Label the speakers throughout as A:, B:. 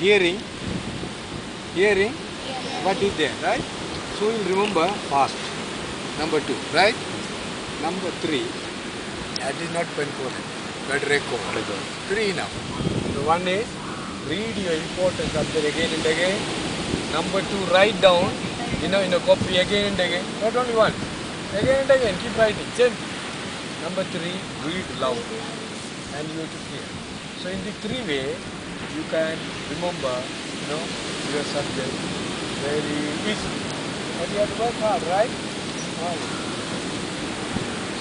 A: Hearing. Hearing. What is there, right? So you'll remember fast. Number 2, right? Number 3, that is not pen coded, but record. 3 now. So one is read your important subject again and again. Number 2, write down, in a copy again and again. Not only once. Again and again, keep writing. Same. Number 3, read loud. And you have to clear. So in the 3 way, you can remember, your subject very easily. But you have to work hard, right?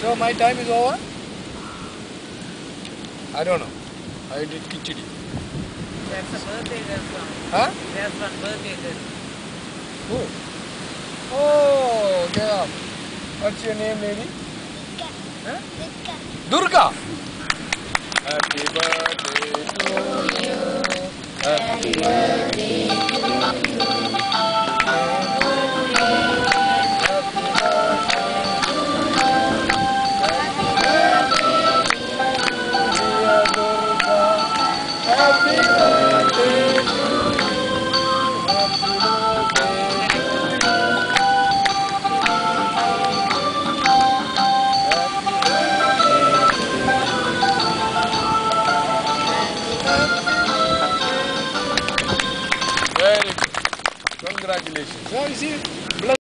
A: So my time is over? I don't know. I did khichdi.
B: That's a birthday girl song.
A: Huh?
B: That's one birthday girl.
A: Who? Oh, yeah. What's your name, lady? Huh? Durga. Happy birthday to you. Happy birthday to you. Very good. Congratulations. So you see,